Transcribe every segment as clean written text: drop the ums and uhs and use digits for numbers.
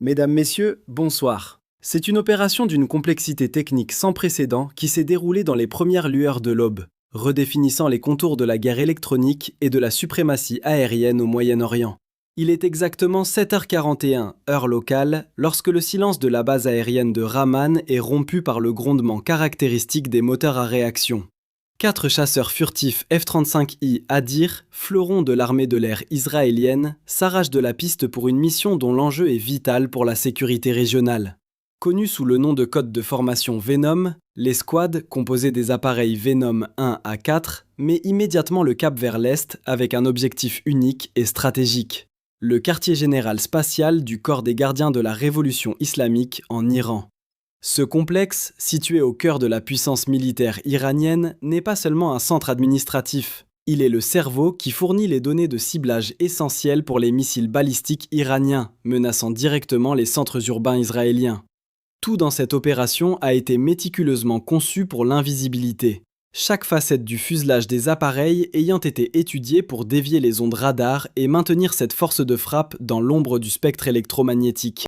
Mesdames, Messieurs, bonsoir. C'est une opération d'une complexité technique sans précédent qui s'est déroulée dans les premières lueurs de l'aube, redéfinissant les contours de la guerre électronique et de la suprématie aérienne au Moyen-Orient. Il est exactement 7h41, heure locale, lorsque le silence de la base aérienne de Ramman est rompu par le grondement caractéristique des moteurs à réaction. 4 chasseurs furtifs F-35I Adir, fleurons de l'armée de l'air israélienne, s'arrachent de la piste pour une mission dont l'enjeu est vital pour la sécurité régionale. Connue sous le nom de code de formation Venom, l'escouade, composée des appareils Venom 1 à 4, met immédiatement le cap vers l'est avec un objectif unique et stratégique: le quartier général spatial du corps des gardiens de la révolution islamique en Iran. Ce complexe, situé au cœur de la puissance militaire iranienne, n'est pas seulement un centre administratif. Il est le cerveau qui fournit les données de ciblage essentielles pour les missiles balistiques iraniens, menaçant directement les centres urbains israéliens. Tout dans cette opération a été méticuleusement conçu pour l'invisibilité, chaque facette du fuselage des appareils ayant été étudiée pour dévier les ondes radar et maintenir cette force de frappe dans l'ombre du spectre électromagnétique.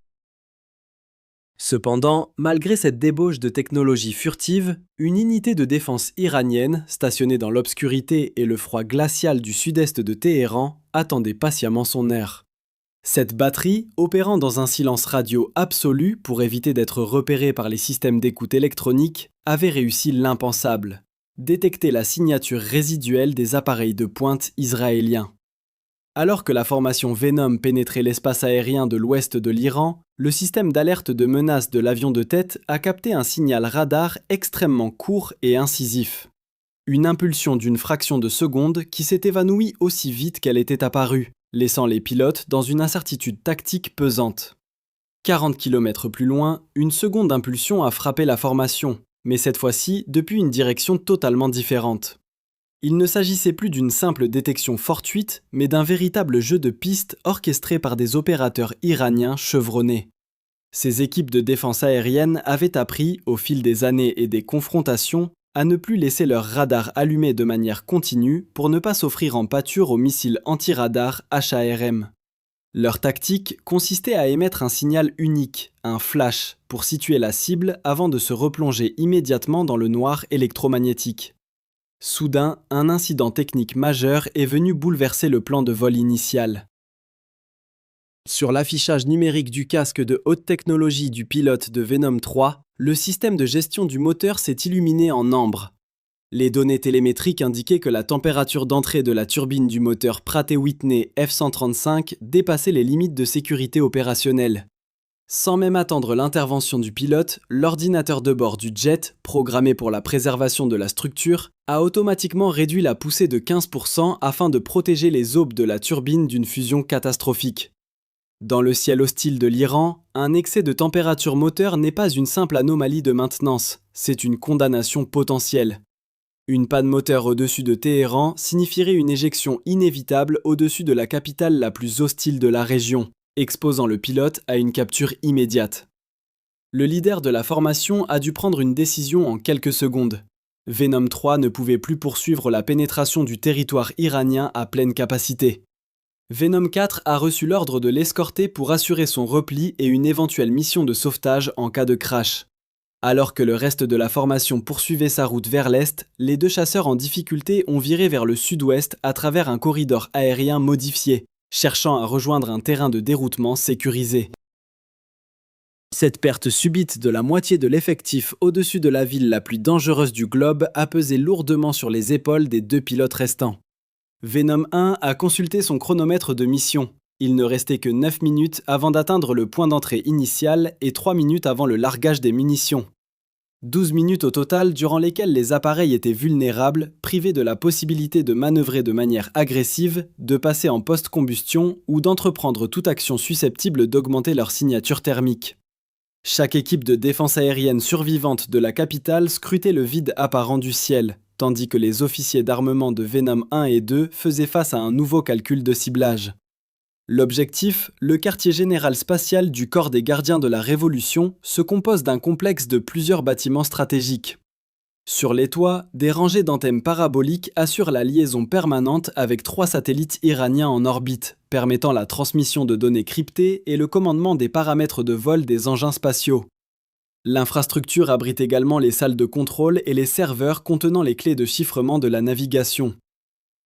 Cependant, malgré cette débauche de technologie furtive, une unité de défense iranienne, stationnée dans l'obscurité et le froid glacial du sud-est de Téhéran, attendait patiemment son heure. Cette batterie, opérant dans un silence radio absolu pour éviter d'être repérée par les systèmes d'écoute électronique, avait réussi l'impensable: détecter la signature résiduelle des appareils de pointe israéliens. Alors que la formation Venom pénétrait l'espace aérien de l'ouest de l'Iran, le système d'alerte de menace de l'avion de tête a capté un signal radar extrêmement court et incisif. Une impulsion d'une fraction de seconde qui s'est évanouie aussi vite qu'elle était apparue, laissant les pilotes dans une incertitude tactique pesante. 40 km plus loin, une seconde impulsion a frappé la formation, mais cette fois-ci depuis une direction totalement différente. Il ne s'agissait plus d'une simple détection fortuite, mais d'un véritable jeu de piste orchestré par des opérateurs iraniens chevronnés. Ces équipes de défense aérienne avaient appris, au fil des années et des confrontations, à ne plus laisser leurs radars allumés de manière continue pour ne pas s'offrir en pâture aux missiles anti-radar HARM. Leur tactique consistait à émettre un signal unique, un flash, pour situer la cible avant de se replonger immédiatement dans le noir électromagnétique. Soudain, un incident technique majeur est venu bouleverser le plan de vol initial. Sur l'affichage numérique du casque de haute technologie du pilote de Venom 3, le système de gestion du moteur s'est illuminé en ambre. Les données télémétriques indiquaient que la température d'entrée de la turbine du moteur Pratt & Whitney F135 dépassait les limites de sécurité opérationnelle. Sans même attendre l'intervention du pilote, l'ordinateur de bord du jet, programmé pour la préservation de la structure, a automatiquement réduit la poussée de 15% afin de protéger les aubes de la turbine d'une fusion catastrophique. Dans le ciel hostile de l'Iran, un excès de température moteur n'est pas une simple anomalie de maintenance, c'est une condamnation potentielle. Une panne moteur au-dessus de Téhéran signifierait une éjection inévitable au-dessus de la capitale la plus hostile de la région, exposant le pilote à une capture immédiate. Le leader de la formation a dû prendre une décision en quelques secondes. Venom 3 ne pouvait plus poursuivre la pénétration du territoire iranien à pleine capacité. Venom 4 a reçu l'ordre de l'escorter pour assurer son repli et une éventuelle mission de sauvetage en cas de crash. Alors que le reste de la formation poursuivait sa route vers l'est, les deux chasseurs en difficulté ont viré vers le sud-ouest à travers un corridor aérien modifié, cherchant à rejoindre un terrain de déroutement sécurisé. Cette perte subite de la moitié de l'effectif au-dessus de la ville la plus dangereuse du globe a pesé lourdement sur les épaules des deux pilotes restants. Venom 1 a consulté son chronomètre de mission. Il ne restait que 9 minutes avant d'atteindre le point d'entrée initial et 3 minutes avant le largage des munitions. 12 minutes au total durant lesquelles les appareils étaient vulnérables, privés de la possibilité de manœuvrer de manière agressive, de passer en post-combustion ou d'entreprendre toute action susceptible d'augmenter leur signature thermique. Chaque équipe de défense aérienne survivante de la capitale scrutait le vide apparent du ciel, tandis que les officiers d'armement de Venom 1 et 2 faisaient face à un nouveau calcul de ciblage. L'objectif, le quartier général spatial du corps des gardiens de la Révolution, se compose d'un complexe de plusieurs bâtiments stratégiques. Sur les toits, des rangées d'antennes paraboliques assurent la liaison permanente avec 3 satellites iraniens en orbite, permettant la transmission de données cryptées et le commandement des paramètres de vol des engins spatiaux. L'infrastructure abrite également les salles de contrôle et les serveurs contenant les clés de chiffrement de la navigation.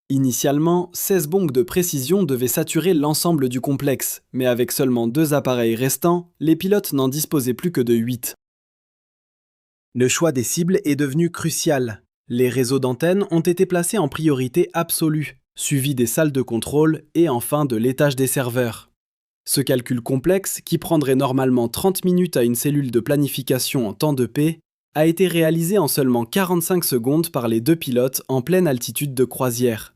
Initialement, 16 bombes de précision devaient saturer l'ensemble du complexe, mais avec seulement 2 appareils restants, les pilotes n'en disposaient plus que de 8. Le choix des cibles est devenu crucial. Les réseaux d'antennes ont été placés en priorité absolue, suivis des salles de contrôle et enfin de l'étage des serveurs. Ce calcul complexe, qui prendrait normalement 30 minutes à une cellule de planification en temps de paix, a été réalisé en seulement 45 secondes par les 2 pilotes en pleine altitude de croisière.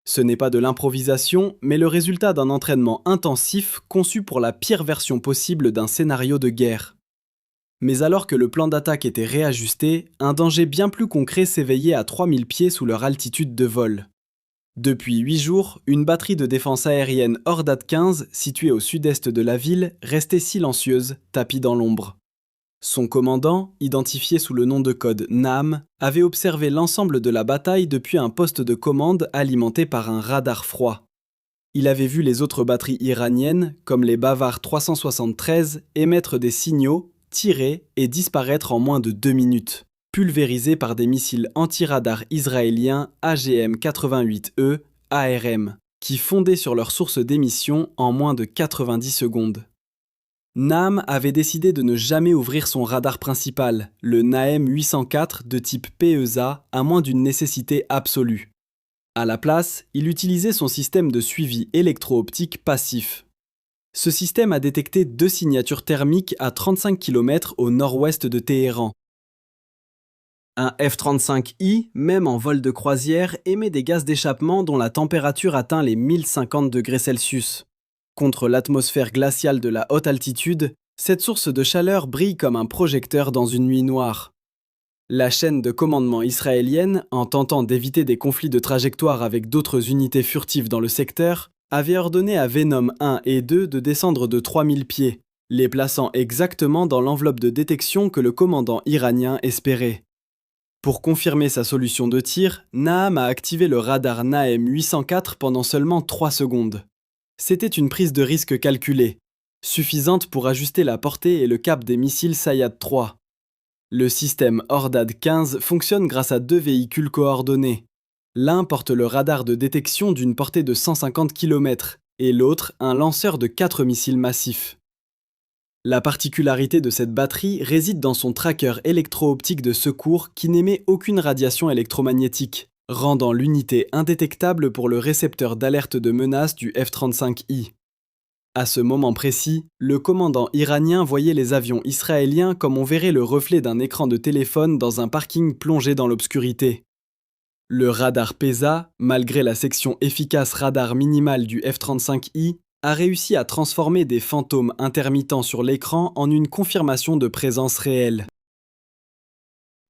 Ce n'est pas de l'improvisation, mais le résultat d'un entraînement intensif conçu pour la pire version possible d'un scénario de guerre. Mais alors que le plan d'attaque était réajusté, un danger bien plus concret s'éveillait à 3000 pieds sous leur altitude de vol. Depuis 8 jours, une batterie de défense aérienne Ordad 15, située au sud-est de la ville, restait silencieuse, tapie dans l'ombre. Son commandant, identifié sous le nom de code NAM, avait observé l'ensemble de la bataille depuis un poste de commande alimenté par un radar froid. Il avait vu les autres batteries iraniennes, comme les Bavar 373, émettre des signaux, tirer et disparaître en moins de 2 minutes, pulvérisés par des missiles anti-radar israéliens AGM-88E, ARM, qui fondaient sur leur source d'émission en moins de 90 secondes. NAM avait décidé de ne jamais ouvrir son radar principal, le NAM 804 de type PESA, à moins d'une nécessité absolue. À la place, il utilisait son système de suivi électro-optique passif. Ce système a détecté 2 signatures thermiques à 35 km au nord-ouest de Téhéran. Un F-35I, même en vol de croisière, émet des gaz d'échappement dont la température atteint les 1050 degrés Celsius. Contre l'atmosphère glaciale de la haute altitude, cette source de chaleur brille comme un projecteur dans une nuit noire. La chaîne de commandement israélienne, en tentant d'éviter des conflits de trajectoire avec d'autres unités furtives dans le secteur, avait ordonné à Venom 1 et 2 de descendre de 3000 pieds, les plaçant exactement dans l'enveloppe de détection que le commandant iranien espérait. Pour confirmer sa solution de tir, Naham a activé le radar NAM 804 pendant seulement 3 secondes. C'était une prise de risque calculée, suffisante pour ajuster la portée et le cap des missiles Sayad 3. Le système Ordad 15 fonctionne grâce à 2 véhicules coordonnés. L'un porte le radar de détection d'une portée de 150 km et l'autre un lanceur de 4 missiles massifs. La particularité de cette batterie réside dans son tracker électro-optique de secours qui n'émet aucune radiation électromagnétique, rendant l'unité indétectable pour le récepteur d'alerte de menace du F-35I. À ce moment précis, le commandant iranien voyait les avions israéliens comme on verrait le reflet d'un écran de téléphone dans un parking plongé dans l'obscurité. Le radar PESA, malgré la section efficace radar minimale du F-35I, a réussi à transformer des fantômes intermittents sur l'écran en une confirmation de présence réelle.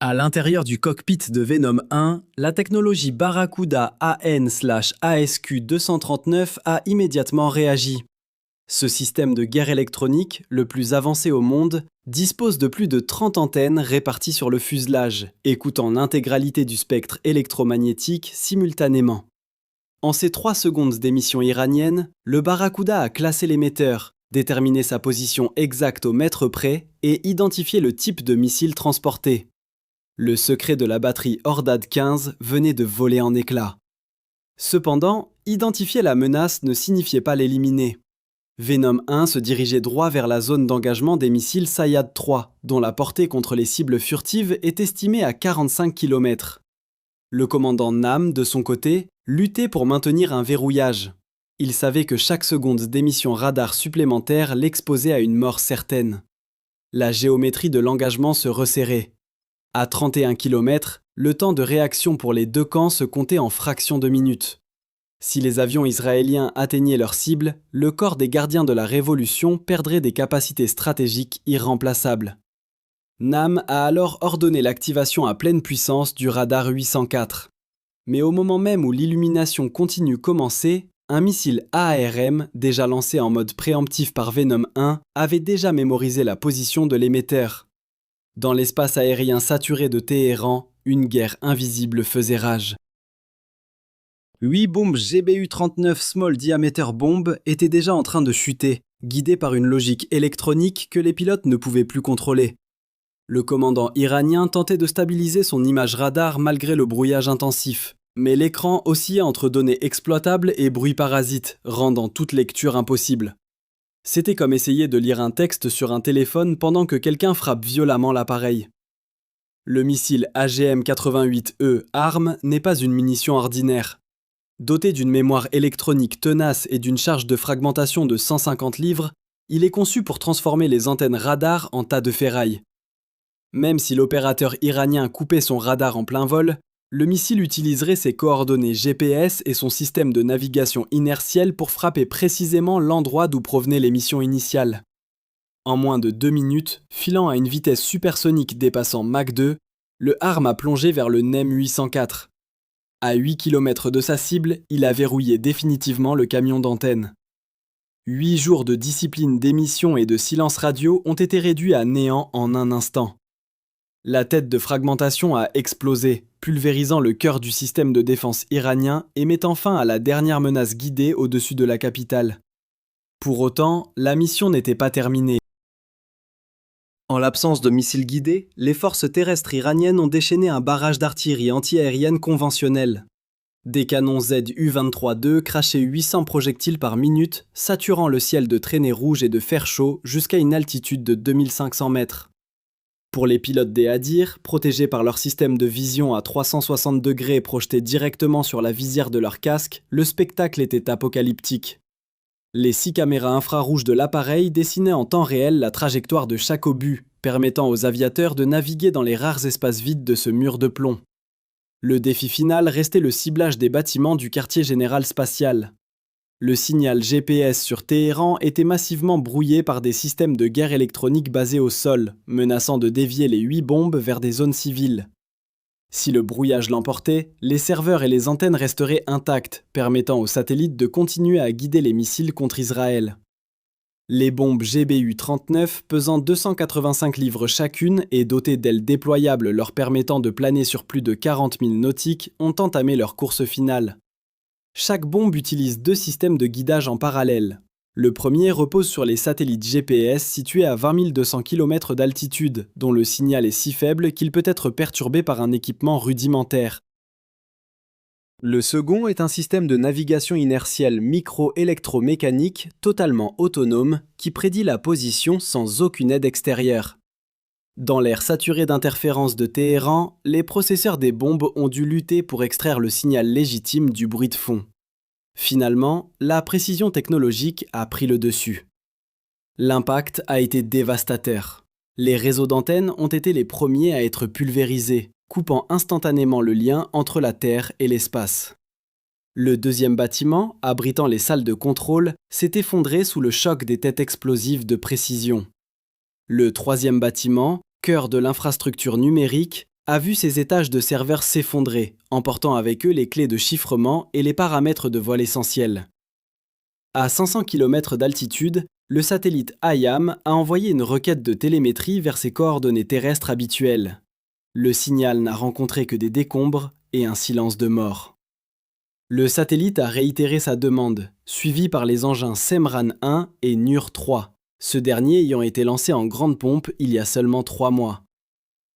À l'intérieur du cockpit de Venom 1, la technologie Barracuda AN/ASQ239 a immédiatement réagi. Ce système de guerre électronique, le plus avancé au monde, dispose de plus de 30 antennes réparties sur le fuselage, écoutant l'intégralité du spectre électromagnétique simultanément. En ces 3 secondes d'émission iranienne, le Barracuda a classé l'émetteur, déterminé sa position exacte au mètre près et identifié le type de missile transporté. Le secret de la batterie Ordad 15 venait de voler en éclats. Cependant, identifier la menace ne signifiait pas l'éliminer. Venom 1 se dirigeait droit vers la zone d'engagement des missiles Sayad 3, dont la portée contre les cibles furtives est estimée à 45 km. Le commandant Nam, de son côté, luttait pour maintenir un verrouillage. Il savait que chaque seconde d'émission radar supplémentaire l'exposait à une mort certaine. La géométrie de l'engagement se resserrait. À 31 km, le temps de réaction pour les 2 camps se comptait en fractions de minutes. Si les avions israéliens atteignaient leur cible, le corps des gardiens de la Révolution perdrait des capacités stratégiques irremplaçables. Nam a alors ordonné l'activation à pleine puissance du radar 804. Mais au moment même où l'illumination continue commençait, un missile ARM, déjà lancé en mode préemptif par Venom 1, avait déjà mémorisé la position de l'émetteur. Dans l'espace aérien saturé de Téhéran, Une guerre invisible faisait rage. 8 bombes GBU-39 Small Diameter Bomb étaient déjà en train de chuter, guidées par une logique électronique que les pilotes ne pouvaient plus contrôler. Le commandant iranien tentait de stabiliser son image radar malgré le brouillage intensif, mais l'écran oscillait entre données exploitables et bruits parasites, rendant toute lecture impossible. C'était comme essayer de lire un texte sur un téléphone pendant que quelqu'un frappe violemment l'appareil. Le missile AGM-88E ARM n'est pas une munition ordinaire. Doté d'une mémoire électronique tenace et d'une charge de fragmentation de 150 livres, il est conçu pour transformer les antennes radar en tas de ferraille. Même si l'opérateur iranien coupait son radar en plein vol, le missile utiliserait ses coordonnées GPS et son système de navigation inertielle pour frapper précisément l'endroit d'où provenaient les missions initiales. En moins de 2 minutes, filant à une vitesse supersonique dépassant Mach 2, le ARM a plongé vers le NEM 804. À 8 km de sa cible, il a verrouillé définitivement le camion d'antenne. 8 jours de discipline d'émission et de silence radio ont été réduits à néant en un instant. La tête de fragmentation a explosé, pulvérisant le cœur du système de défense iranien et mettant fin à la dernière menace guidée au-dessus de la capitale. Pour autant, la mission n'était pas terminée. En l'absence de missiles guidés, les forces terrestres iraniennes ont déchaîné un barrage d'artillerie antiaérienne conventionnelle. Des canons ZU-23-2 crachaient 800 projectiles par minute, saturant le ciel de traînées rouges et de fer chaud jusqu'à une altitude de 2500 mètres. Pour les pilotes des Hadir, protégés par leur système de vision à 360 degrés projeté directement sur la visière de leur casque, le spectacle était apocalyptique. Les 6 caméras infrarouges de l'appareil dessinaient en temps réel la trajectoire de chaque obus, permettant aux aviateurs de naviguer dans les rares espaces vides de ce mur de plomb. Le défi final restait le ciblage des bâtiments du quartier général spatial. Le signal GPS sur Téhéran était massivement brouillé par des systèmes de guerre électronique basés au sol, menaçant de dévier les 8 bombes vers des zones civiles. Si le brouillage l'emportait, les serveurs et les antennes resteraient intacts, permettant aux satellites de continuer à guider les missiles contre Israël. Les bombes GBU-39, pesant 285 livres chacune et dotées d'ailes déployables leur permettant de planer sur plus de 40 000 nautiques, ont entamé leur course finale. Chaque bombe utilise 2 systèmes de guidage en parallèle. Le premier repose sur les satellites GPS situés à 20 200 km d'altitude, dont le signal est si faible qu'il peut être perturbé par un équipement rudimentaire. Le second est un système de navigation inertielle micro-électromécanique totalement autonome qui prédit la position sans aucune aide extérieure. Dans l'air saturé d'interférences de Téhéran, les processeurs des bombes ont dû lutter pour extraire le signal légitime du bruit de fond. Finalement, la précision technologique a pris le dessus. L'impact a été dévastateur. Les réseaux d'antennes ont été les premiers à être pulvérisés, coupant instantanément le lien entre la Terre et l'espace. Le deuxième bâtiment, abritant les salles de contrôle, s'est effondré sous le choc des têtes explosives de précision. Le troisième bâtiment, cœur de l'infrastructure numérique, a vu ses étages de serveurs s'effondrer, emportant avec eux les clés de chiffrement et les paramètres de vol essentiels. À 500 km d'altitude, le satellite IAM a envoyé une requête de télémétrie vers ses coordonnées terrestres habituelles. Le signal n'a rencontré que des décombres et un silence de mort. Le satellite a réitéré sa demande, suivi par les engins Semran 1 et Nur 3, ce dernier ayant été lancé en grande pompe il y a seulement 3 mois.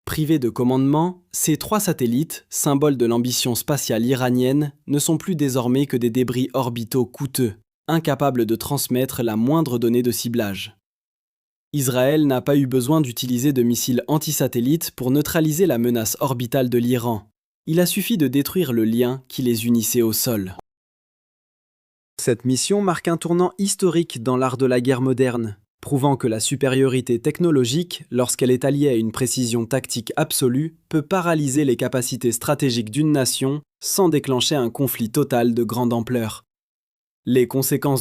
Privés de commandement, ces 3 satellites, symboles de l'ambition spatiale iranienne, ne sont plus désormais que des débris orbitaux coûteux, incapables de transmettre la moindre donnée de ciblage. Israël n'a pas eu besoin d'utiliser de missiles antisatellites pour neutraliser la menace orbitale de l'Iran. Il a suffi de détruire le lien qui les unissait au sol. Cette mission marque un tournant historique dans l'art de la guerre moderne, prouvant que la supériorité technologique, lorsqu'elle est alliée à une précision tactique absolue, peut paralyser les capacités stratégiques d'une nation sans déclencher un conflit total de grande ampleur. Les conséquences de